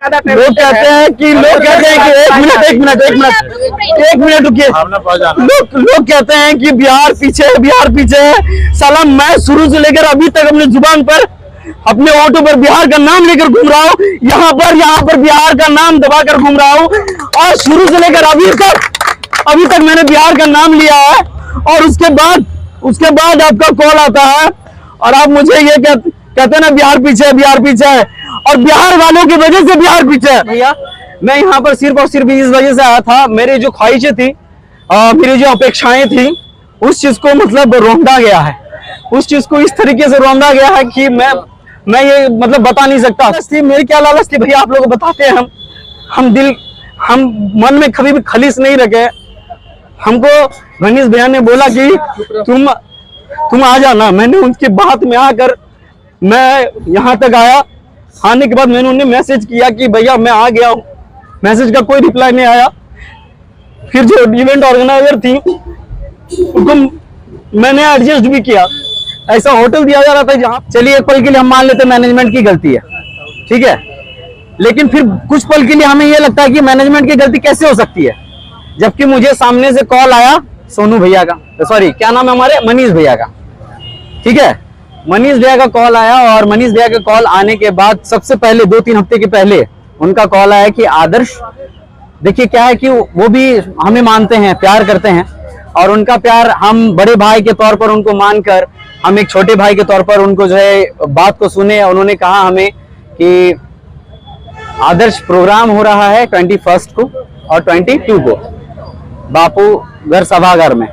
लोग कहते हैं कि एक मिनट रुकिए। लोग कहते हैं कि बिहार पीछे है। साला मैं शुरू से लेकर अभी तक अपनी जुबान पर अपने ऑटो पर बिहार का नाम लेकर घूम रहा हूँ, यहाँ पर बिहार का नाम दबाकर घूम रहा हूँ, और शुरू से लेकर अभी तक मैंने बिहार का नाम लिया है। और उसके बाद आपका कॉल आता है और आप मुझे ये कहते हैं ना बिहार पीछे है, और बिहार वालों की वजह से बिहार पीछे है। भैया मैं यहाँ पर सिर्फ और सिर्फ इस वजह से आया था, मेरी जो ख्वाहिशें थी, मेरी जो अपेक्षाएं थी, उस चीज को मतलब रौंदा गया है, उस चीज को इस तरीके से रौंदा गया है कि मैं ये मतलब बता नहीं सकता। मेरी क्या लालच थी भैया, आप लोगों को बताते हैं। हम मन में कभी भी खलीस नहीं रखे। हमको मनीष भैया ने बोला कि तुम आ जाना। मैंने उनकी बात में आकर मैं यहाँ तक आया। आने के बाद मैंने उन्हें मैसेज किया कि भैया मैं आ गया हूँ। मैसेज का कोई रिप्लाई नहीं आया। फिर जो इवेंट ऑर्गेनाइजर थी उनको मैंने एडजस्ट भी किया। ऐसा होटल दिया जा रहा था जहाँ, चलिए एक पल के लिए हम मान लेते मैनेजमेंट की गलती है, ठीक है, लेकिन फिर कुछ पल के लिए हमें यह लगता है कि मैनेजमेंट की गलती कैसे हो सकती है, जबकि मुझे सामने से कॉल आया सोनू भैया का, सॉरी क्या नाम है हमारे, मनीष भैया का, ठीक है, मनीष भैया का कॉल आया। और मनीष भैया का कॉल आने के बाद सबसे पहले 2-3 हफ्ते के पहले उनका कॉल आया कि आदर्श, देखिए क्या है कि वो भी हमें मानते हैं, प्यार करते हैं, और उनका प्यार हम बड़े भाई के तौर पर उनको मानकर हम एक छोटे भाई के तौर पर उनको जो है बात को सुने। उन्होंने कहा हमें कि आदर्श प्रोग्राम हो रहा है 21 को और 22 को बापू घर सभागार में,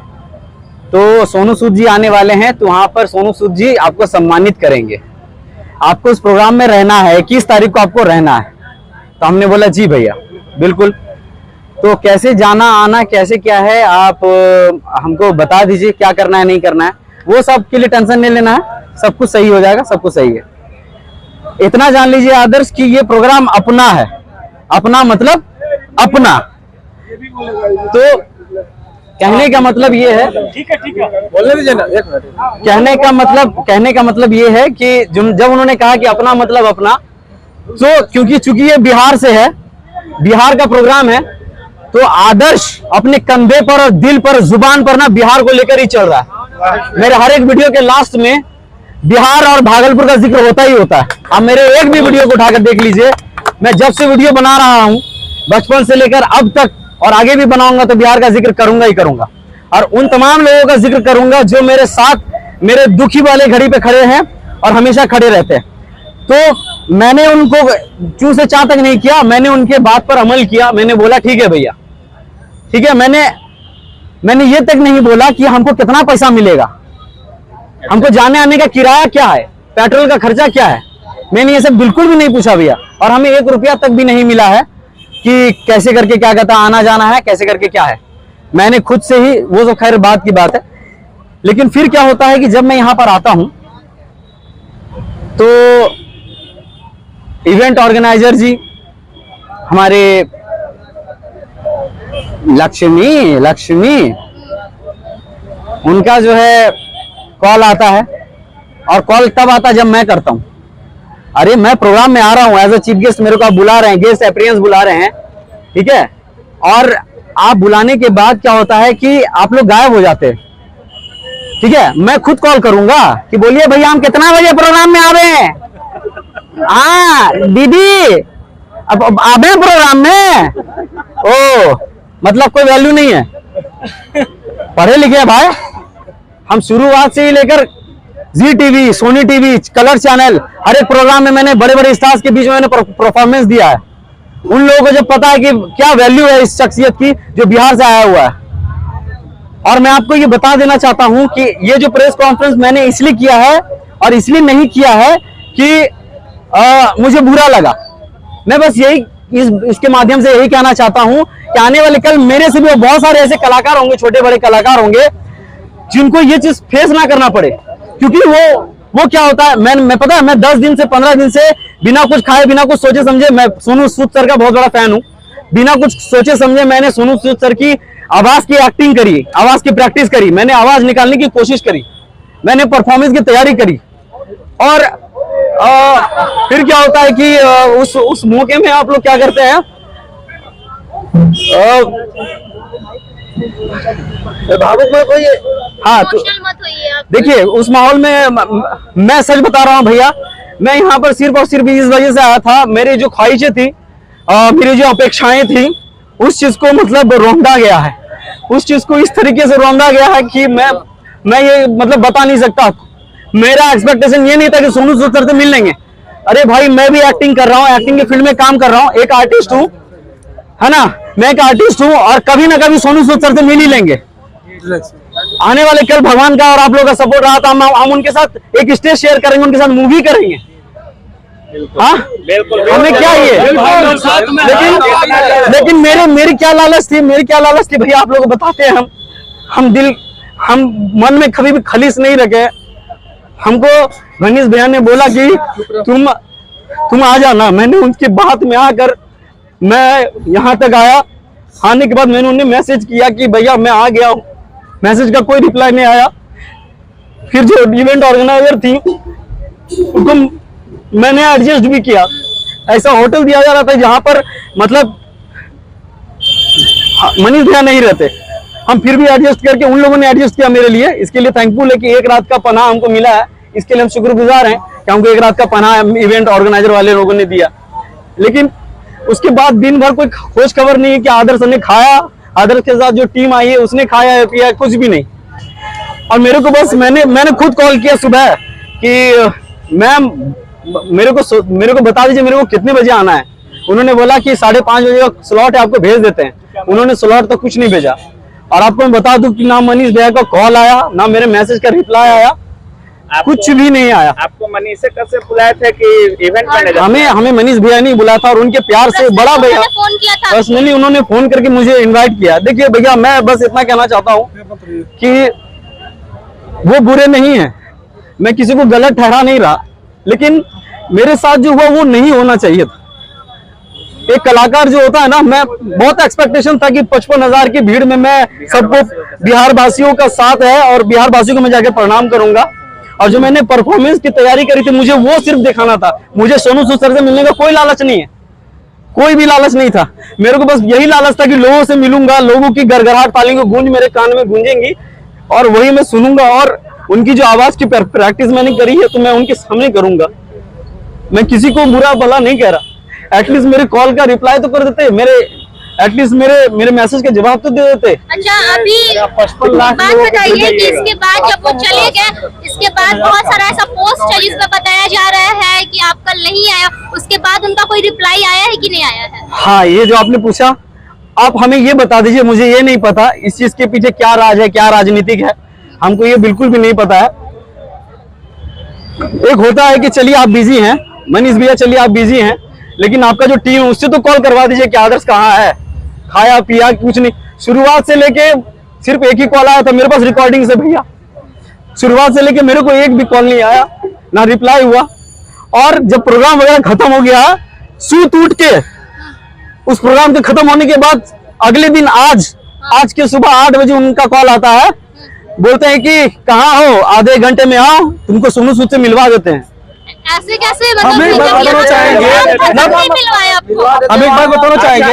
तो सोनू सूद जी आने वाले हैं, तो वहां पर सोनू सूद जी आपको सम्मानित करेंगे, आपको इस प्रोग्राम में रहना है, 21 तारीख को आपको रहना है। तो हमने बोला जी भैया बिल्कुल। तो कैसे जाना आना कैसे क्या है आप हमको बता दीजिए, क्या करना है नहीं करना है, वो सब के लिए टेंशन नहीं लेना है, सब कुछ सही हो जाएगा, सब कुछ सही है। इतना जान लीजिए आदर्श कि ये प्रोग्राम अपना है, अपना मतलब अपना। तो कहने का मतलब ये है, ठीक है बोलने दीजिए ना एक मिनट। कहने का मतलब ये है कि जब उन्होंने कहा कि अपना मतलब अपना, तो क्योंकि चूंकि ये बिहार से है, बिहार का प्रोग्राम है, तो आदर्श अपने कंधे पर और दिल पर जुबान पर ना बिहार को लेकर ही चल रहा है। मेरे हर एक वीडियो के लास्ट में बिहार और भागलपुर का जिक्र होता ही होता है। आप मेरे एक भी वीडियो को उठाकर देख लीजिए, मैं जब से वीडियो बना रहा हूं बचपन से लेकर अब तक और आगे भी बनाऊंगा तो बिहार का जिक्र करूंगा ही करूंगा, और उन तमाम लोगों का जिक्र करूंगा जो मेरे साथ मेरे दुखी वाले घड़ी पे खड़े हैं और हमेशा खड़े रहते हैं। तो मैंने उनको चू से चा तक नहीं किया, मैंने उनके बात पर अमल किया। मैंने बोला ठीक है भैया, ठीक है। मैंने ये तक नहीं बोला कि हमको कितना पैसा मिलेगा, हमको जाने आने का किराया क्या है, पेट्रोल का खर्चा क्या है, मैंने ये सब बिल्कुल भी नहीं पूछा भैया। और हमें 1 रुपया तक भी नहीं मिला है कि कैसे करके क्या कहता आना जाना है, कैसे करके क्या है, मैंने खुद से ही, वो तो खैर बात की बात है। लेकिन फिर क्या होता है कि जब मैं यहां पर आता हूं तो इवेंट ऑर्गेनाइजर जी हमारे लक्ष्मी उनका जो है कॉल आता है, और कॉल तब आता है जब मैं करता हूं, अरे मैं प्रोग्राम में आ रहा हूं एज ए चीफ गेस्ट, मेरे को आप बुला रहे हैं, गेस्ट अपीयरेंस बुला रहे हैं, ठीक है, और आप बुलाने के बाद क्या होता है कि आप लोग गायब हो जाते हैं, ठीक है। मैं खुद कॉल करूंगा कि बोलिए भैया हम कितना बजे प्रोग्राम में आ रहे हैं, हाँ दीदी अब आवे प्रोग्राम में, ओ मतलब कोई वैल्यू नहीं है, पढ़े लिखे भाई। हम शुरुआत से ही लेकर Zee TV, Sony TV, colour channel, हर एक प्रोग्राम में मैंने बड़े बड़े स्टार्स के बीच में मैंने परफॉर्मेंस दिया है। उन लोगों को जब पता है कि क्या वैल्यू है इस शख्सियत की जो बिहार से आया हुआ है। और मैं आपको ये बता देना चाहता हूं कि ये जो प्रेस कॉन्फ्रेंस मैंने इसलिए किया है और इसलिए नहीं किया है कि मुझे बुरा लगा। मैं बस यही इसके माध्यम से यही कहना चाहता हूं कि आने वाले कल मेरे से भी बहुत सारे ऐसे कलाकार होंगे, छोटे बड़े कलाकार होंगे, जिनको ये चीज फेस ना करना पड़े। क्योंकि वो क्या होता है, मैं पता है, मैं 10 दिन से 15 दिन से बिना कुछ खाए बिना कुछ सोचे समझे, मैं सोनू सूद सर का बहुत बड़ा फैन हूं, बिना कुछ सोचे समझे मैंने सोनू सूद सर की आवाज की एक्टिंग करी, आवाज की प्रैक्टिस करी, मैंने आवाज निकालने की कोशिश करी, मैंने परफॉर्मेंस की तैयारी करी, और फिर क्या होता है कि उस मौके में आप लोग क्या करते हैं, भावुक मत होइए। हाँ तो देखिए उस माहौल में मैं सच बता रहा हूँ भैया, मैं यहाँ पर सिर्फ और सिर्फ इस वजह से आया था, मेरी जो ख्वाहिशें थी, मेरी जो अपेक्षाएं थी, उस चीज को मतलब रौंदा गया है, उस चीज को इस तरीके से रौंदा गया है कि मैं ये मतलब बता नहीं सकता। मेरा एक्सपेक्टेशन ये नहीं था कि सोनू सूद सर से मिल लेंगे। अरे भाई मैं भी एक्टिंग कर रहा हूँ, एक्टिंग के फील्ड में काम कर रहा हूँ, एक आर्टिस्ट हूँ, है ना, मैं एक आर्टिस्ट हूँ और कभी ना कभी सोनू सूद सर से मिल ही लेंगे। आने वाले कल भगवान का और आप लोगों का सपोर्ट रहा था, हम उनके साथ एक स्टेज शेयर करेंगे, उनके साथ मूवी करेंगे। हाँ हमें क्या ये, लेकिन मेरी क्या लालच थी, भैया आप लोगों को बताते हैं, हम मन में कभी भी खलीस नहीं रखे। हमको मनीष भैया ने बोला कि तुम आ जाना, मैंने उनकी बात में आकर मैं यहाँ तक आया। आने के बाद मैंने उन्हें मैसेज किया कि भैया मैं आ गया हूँ, मैसेज का कोई रिप्लाई नहीं आया। फिर जो इवेंट ऑर्गेनाइजर थी उनको मैंने एडजस्ट भी किया, ऐसा होटल दिया जा रहा था जहां पर मतलब मनीष भैया नहीं रहते, हम फिर भी एडजस्ट करके उन लोगों ने एडजस्ट किया मेरे लिए। इसके लिए थैंकफुल है कि एक रात का पनाह हमको मिला है, इसके लिए हम शुक्रगुजार हैं कि हमको एक रात का पनाह इवेंट ऑर्गेनाइजर वाले लोगों ने दिया। लेकिन उसके बाद दिन भर कोई खोज खबर नहीं है कि आदर्श ने खाया, आदर्श के साथ जो टीम आई है उसने खाया है पिया, कुछ भी नहीं। और मेरे को बस मैंने खुद कॉल किया सुबह कि मैम मेरे को बता दीजिए मेरे को कितने बजे आना है। उन्होंने बोला कि 5:30 बजे का स्लॉट है, आपको भेज देते हैं। उन्होंने स्लॉट तो कुछ नहीं भेजा। और आपको मैं बता दूं कि ना मनीष भैया का कॉल आया, ना मेरे मैसेज का रिप्लाई आया, कुछ भी नहीं आया। आपको मनीष से कब से बुलाए थे कि इवेंट मैनेजर? हमें मनीष भैया नहीं बुलाया था, और उनके प्यार से बड़ा भैया पर्सनली उन्होंने फोन करके मुझे इनवाइट किया। देखिए भैया मैं बस इतना कहना चाहता हूँ कि वो बुरे नहीं है, मैं किसी को गलत ठहरा नहीं रहा, लेकिन मेरे साथ जो हुआ वो नहीं होना चाहिए था। एक कलाकार जो होता है ना, मैं बहुत एक्सपेक्टेशन था कि 55,000 की भीड़ में मैं सबको, बिहार वासियों का साथ है और बिहार वासियों को मैं जाके प्रणाम करूंगा। और जो मैंने परफॉर्मेंस की तैयारी करी थी, मुझे वो सिर्फ दिखाना था। मुझे सोनू सूद सर से मिलने का कोई लालच नहीं है, कोई भी लालच नहीं था। मेरे को बस यही लालच था कि लोगों से मिलूंगा, लोगों की गड़गड़ाहट तालियों की गूंज मेरे कान में गूंजेंगी और वही मैं सुनूंगा, और उनकी जो आवाज की प्रैक्टिस मैंने करी है तो मैं उनके सामने करूंगा। मैं किसी को बुरा भला नहीं कह रहा, एटलीस्ट मेरे कॉल का रिप्लाई तो कर देते, एटलीस्ट मेरे मैसेज का जवाब तो दे देते। अच्छा अभी 55 लाख बात बताइए कि इसके बाद जब वो चले गए, इसके बाद बहुत सारा ऐसा पोस्ट है जिसमें बताया जा रहा है कि आप कल नहीं आया, उसके बाद उनका कोई रिप्लाई आया है कि नहीं आया है? हाँ ये जो आपने पूछा, आप हमें ये बता दीजिए, मुझे ये नहीं पता इस चीज के पीछे क्या राज है, क्या राजनीतिक है, हमको ये बिल्कुल भी नहीं पता है। एक होता है कि चलिए आप बिजी हैं मनीष भैया, चलिए आप बिजी हैं, लेकिन आपका जो टीम है उससे तो कॉल करवा दीजिए कि आदर्श कहाँ है, खाया पिया कुछ नहीं। शुरुआत से लेके सिर्फ एक ही कॉल आया था मेरे पास रिकॉर्डिंग से भैया, शुरुआत से लेके मेरे को एक भी कॉल नहीं आया, ना रिप्लाई हुआ। और जब प्रोग्राम वगैरह खत्म हो गया, सूत उठ के उस प्रोग्राम के खत्म होने के बाद अगले दिन आज के सुबह 8 बजे उनका कॉल आता है, बोलते हैं कि कहाँ हो, आधे घंटे में आओ, तुमको सोनू सूद से मिलवा देते हैं। ऐसे कैसे हम एक बात बताना चाहेंगे, हम एक बात बताना चाहेंगे,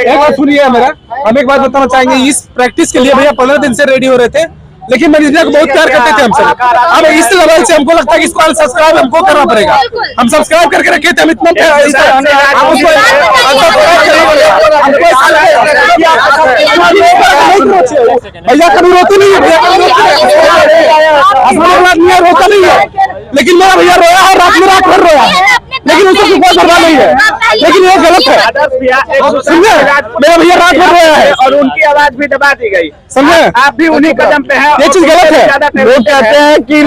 एक बात सुनिए मेरा, हम एक बात बताना चाहेंगे। इस प्रैक्टिस के लिए भैया 15 दिन से रेडी हो रहे थे, लेकिन मनीष भैया को बहुत प्यार करते थे हमसे। अब इस लेवल से हमको लगता है कि इसको सब्सक्राइब हमको करना पड़ेगा। हम सब्सक्राइब करके रखे थे, हम इतना भैया कभी रोते नहीं है, भैया रोता नहीं है, लेकिन मेरा भैया रोया है, रात भर रोया, लेकिन उसको कोई परवाह नहीं है, लेकिन ये गलत है। समझे, मेरा भैया रात भर रोया है और उनकी आवाज भी दबा दी गई, समझे, आप भी उन्हीं कदम पे हैं। ये चीज गलत है। लोग कहते हैं कि एक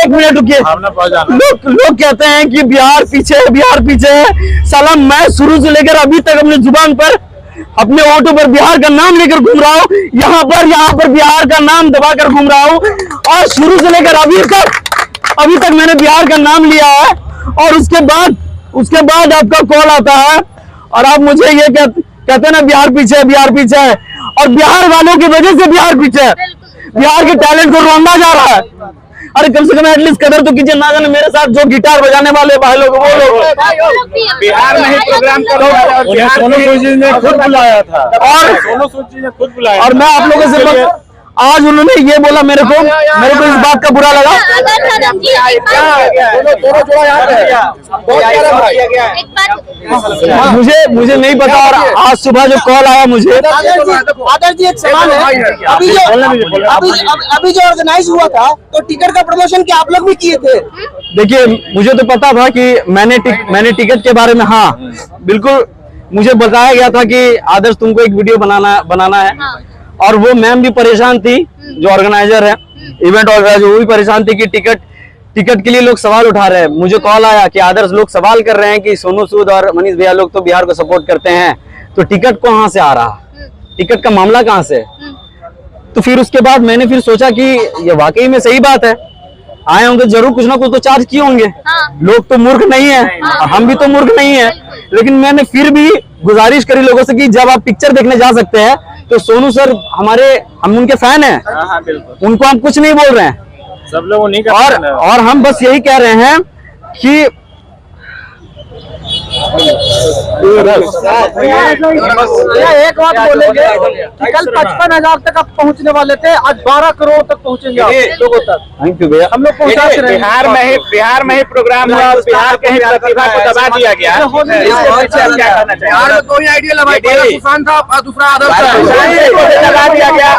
मिनट रुकिए, लोग कहते हैं कि बिहार पीछे है। साला मैं शुरू से लेकर अभी तक अपने जुबान पर, अपने ऑटो पर बिहार का नाम लेकर घूम रहा हूँ, यहाँ पर बिहार का नाम दबाकर घूम रहा हूँ, और शुरू से लेकर अभी तक मैंने बिहार का नाम लिया है। और उसके बाद आपका कॉल आता है और आप मुझे ये कहते हैं ना बिहार पीछे है, और बिहार वालों की वजह से बिहार पीछे है। बिहार के टैलेंट को रौंदा जा रहा है। अरे कम से कम एटलीस्ट कदर तो कीजिए। ना जाने मेरे साथ जो गिटार बजाने वाले भाई लोग वो लोग बिहार में ही प्रोग्राम कर रहे हैं और बिहार सोनू सूद जी ने खुद बुलाया था, और सोनू सूद जी ने खुद बुलाया और मैं आप लोगों से आज उन्होंने ये बोला मेरे को इस बात का बुरा लगा। अगर सदन जी एक बात मुझे नहीं पता। और आज सुबह जो कॉल आया मुझे, आदर्श जी एक सवाल है, अभी जो ऑर्गेनाइज हुआ था तो टिकट का प्रमोशन क्या आप लोग भी किए थे? देखिए मुझे तो पता था कि मैंने टिकट के बारे में, हाँ बिल्कुल मुझे बताया गया था कि आदर्श तुमको एक वीडियो बनाना है। और वो मैम भी परेशान थी जो ऑर्गेनाइजर है, इवेंट ऑर्गेनाइजर, वो भी परेशान थी कि टिकट के लिए लोग सवाल उठा रहे हैं। मुझे कॉल आया कि आदर्श लोग सवाल कर रहे हैं कि सोनू सूद और मनीष भैया लोग तो बिहार को सपोर्ट करते हैं, तो टिकट कहाँ से आ रहा, टिकट का मामला कहाँ से। तो फिर उसके बाद मैंने फिर सोचा कि ये वाकई में सही बात है, आए होंगे जरूर कुछ ना कुछ तो चार्ज किए होंगे। लोग तो मूर्ख नहीं है, हम भी तो मूर्ख नहीं है। लेकिन मैंने फिर भी गुजारिश करी लोगों से कि जब आप पिक्चर देखने जा सकते हैं तो सोनू सर हम उनके फैन हैं, उनको हम कुछ नहीं बोल रहे हैं, सब लोग उन्हीं का और हम बस यही कह रहे हैं कि एक बात बोलेंगे कि कल 55,000 तक आप पहुंचने वाले थे, आज 12 करोड़ तक पहुंचेंगे लोगों तक। थैंक यू भैया। हम लोग पहुंचा रहे हैं। बिहार में ही प्रोग्राम हुआ, बिहार के ही प्रतिभा को दबा दिया गया। क्या करना चाहिए? कोई आइडिया लगा, किसान था और दूसरा आदर्श दबा दिया गया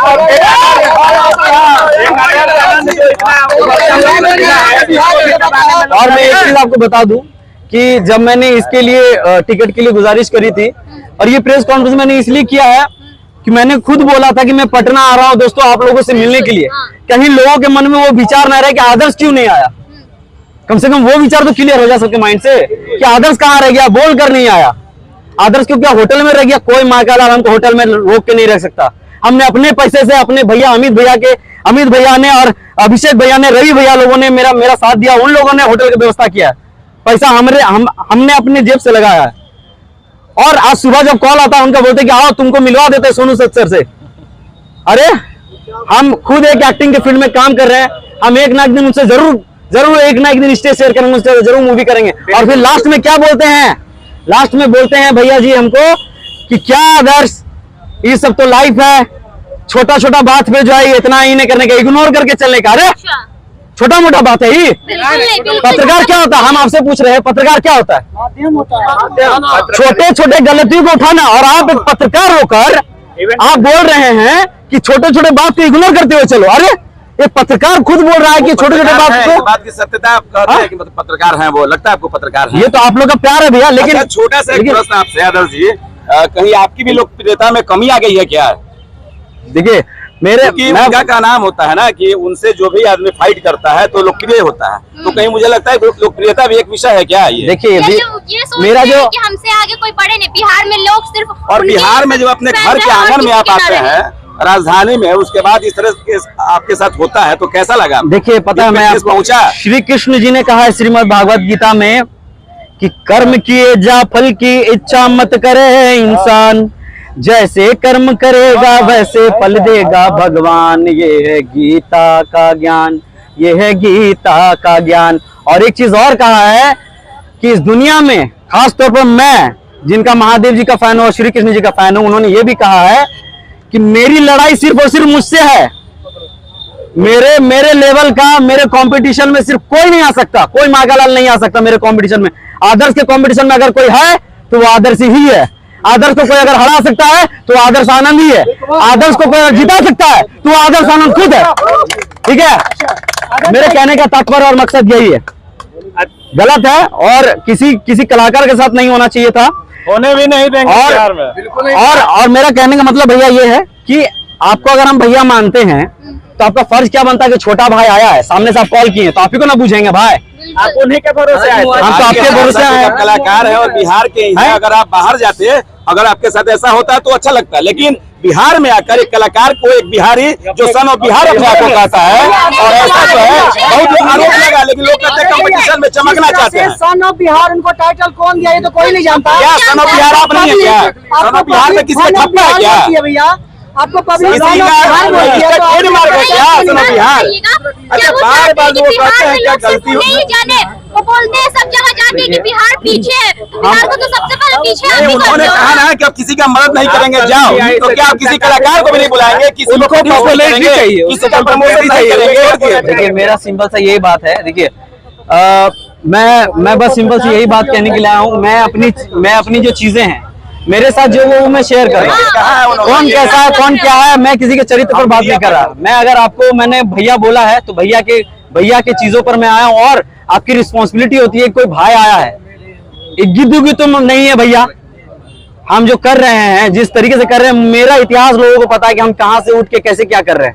और मैं एक चीज आपको बता दूं कि जब मैंने इसके लिए टिकट के लिए गुजारिश करी थी, और ये प्रेस कॉन्फ्रेंस मैंने इसलिए किया है कि मैंने खुद बोला था कि मैं पटना आ रहा हूं दोस्तों आप लोगों से मिलने के लिए। कहीं लोगों के मन में वो विचार ना रहे कि आदर्श क्यों नहीं आया, कम से कम वो विचार तो क्लियर हो जा सबके माइंड से कि आदर्श कहाँ रह गया, बोल कर नहीं आया। आदर्श क्यों क्या होटल में रह गया? कोई माँ का लाल हमको होटल में रोक के नहीं रख सकता। हमने अपने पैसे से अपने भैया अमित भैया ने और अभिषेक भैया ने, रवि भैया लोगों ने मेरा साथ दिया, उन लोगों ने होटल की व्यवस्था किया है। पैसा हमने अपने जेब से लगाया है। और आज सुबह जब कॉल आता है उनका बोलते कि आओ तुमको मिलवा देते सोनू सूद सर से। अरे हम खुद एक एक्टिंग के फील्ड में काम कर रहे हैं, हम एक ना एक दिन उनसे जरूर एक ना एक दिन स्टेज शेयर करेंगे, उनसे जरूर मूवी करेंगे। और फिर लास्ट में क्या बोलते हैं? लास्ट में बोलते हैं भैया जी हमको कि क्या आदर्श ये सब तो लाइफ है, छोटा छोटा बात पे जो है इतना ही नहीं करने का, इग्नोर करके चलने का। अरे छोटा मोटा बात है ये? पत्रकार क्या होता है? हम आपसे पूछ रहे हैं पत्रकार क्या होता है? माध्यम होता है। छोटे छोटे गलतियों को उठाना। और आप एक पत्रकार होकर आप बोल रहे हैं कि छोटे छोटे बात को इग्नोर करते हुए चलो। अरे एक पत्रकार खुद बोल रहा है कि छोटे छोटे बात को, बात की सत्यता आप कहते हैं कि मतलब पत्रकार हैं वो, लगता है आपको पत्रकार है? ये तो आप लोग का प्यार है भैया। लेकिन अच्छा, छोटा सा एक प्रश्न आपसे आदर्श जी, कहीं आपकी भी लोकप्रियता में कमी आ गई है क्या? देखिए उनका का नाम होता है ना कि उनसे जो भी आदमी फाइट करता है तो लोकप्रिय होता है, तो कहीं मुझे लगता है लोकप्रियता भी एक विषय है क्या? ये देखिए मेरा जो कि हमसे आगे कोई पढ़े नहीं, बिहार में लोग सिर्फ और बिहार में जब अपने घर के आंगन में आप आते हैं, राजधानी में, उसके बाद इस तरह के आपके साथ होता है तो कैसा लगा? देखिए पता है मैं आपको पहुंचा, श्री कृष्ण जी ने कहा है श्रीमद् भागवत गीता में कि कर्म किए जा फल की इच्छा मत करे इंसान, जैसे कर्म करेगा वैसे फल देगा भगवान। ये है गीता का ज्ञान, ये है गीता का ज्ञान। और एक चीज और कहा है कि इस दुनिया में खास तौर पर मैं जिनका महादेव जी का फैन हूं और श्री कृष्ण जी का फैन हूं, उन्होंने ये भी कहा है कि मेरी लड़ाई सिर्फ और सिर्फ मुझसे है, मेरे लेवल का, मेरे कंपटीशन में सिर्फ कोई नहीं आ सकता, कोई मागालाल नहीं आ सकता मेरे कंपटीशन में। आदर्श के कंपटीशन में अगर कोई है तो वो आदर्श ही है। आदर्श को कोई अगर हरा सकता है तो आदर्श आनंद ही है। आदर्श को कोई अगर जिता सकता है तो आदर्श आनंद खुद है। ठीक है, मेरे कहने का तात्पर्य और मकसद यही है। गलत है और किसी कलाकार के साथ नहीं होना चाहिए था, होने भी नहीं देंगे बिहार में। और मेरा कहने का मतलब भैया ये है कि आपको अगर हम भैया मानते हैं तो आपका फर्ज क्या बनता है कि छोटा भाई आया है, सामने से आप कॉल किए तो आप ही को ना पूछेंगे भाई, आप उन्हीं के भरोसे आए थे। हम तो आपके भरोसे आए हैं। कलाकार है और बिहार के ही हैं। अगर आप बाहर जाते, अगर आपके साथ ऐसा होता है तो अच्छा लगता है, लेकिन बिहार में आकर एक कलाकार को, एक बिहारी जो सन ऑफ बिहार अपने आप को कहता है, और ऐसा जो है बहुत आरोप लगा, लेकिन लोग कहते हैं कंपटीशन में चमकना चाहते हैं। सन ऑफ बिहार उनको टाइटल कौन दिया ये तो कोई नहीं जानता। क्या सन ऑफ बिहार आप नहीं है क्या? सन ऑफ बिहार में किसने ठप्पा है क्या? भैया आपको पब्लिक किसी का ट्रेडमार्क है क्या सन ऑफ बिहार? अच्छा, बार बार वो कहते हैं क्या गलती नहीं जाने, वो बोलते हैं सब जगह जाके कि बिहार पीछे है, बिहार को तो सबसे पहले पीछे आप ही उन्होंने करते हो। कहा ना कि आप किसी का मदद नहीं करेंगे, जाओ, तो क्या आप किसी कलाकार को भी नहीं बुलाएंगे, किसी को पॉपुलैरिटी चाहिए, किसी का प्रमोशन नहीं करेंगे? देखिए मेरा सिंपल सा यही बात है। देखिए मैं बस सिंपल सी यही बात कहने के लिए आया हूँ। मैं अपनी जो चीजें हैं मेरे साथ जो वो मैं शेयर कर रहा हूँ। कौन कैसा है कौन क्या है, मैं किसी के चरित्र पर बात नहीं कर रहा। मैं अगर आपको मैंने भैया बोला है तो भैया के चीजों पर मैं आया हूँ। और आपकी रिस्पॉन्सिबिलिटी होती है, कोई भाई आया है, एक गिद्दू तुम नहीं है भैया। हम जो कर रहे हैं जिस तरीके से कर रहे हैं, मेरा इतिहास लोगों को पता है कि हम कहाँ से उठ के कैसे क्या कर रहे हैं।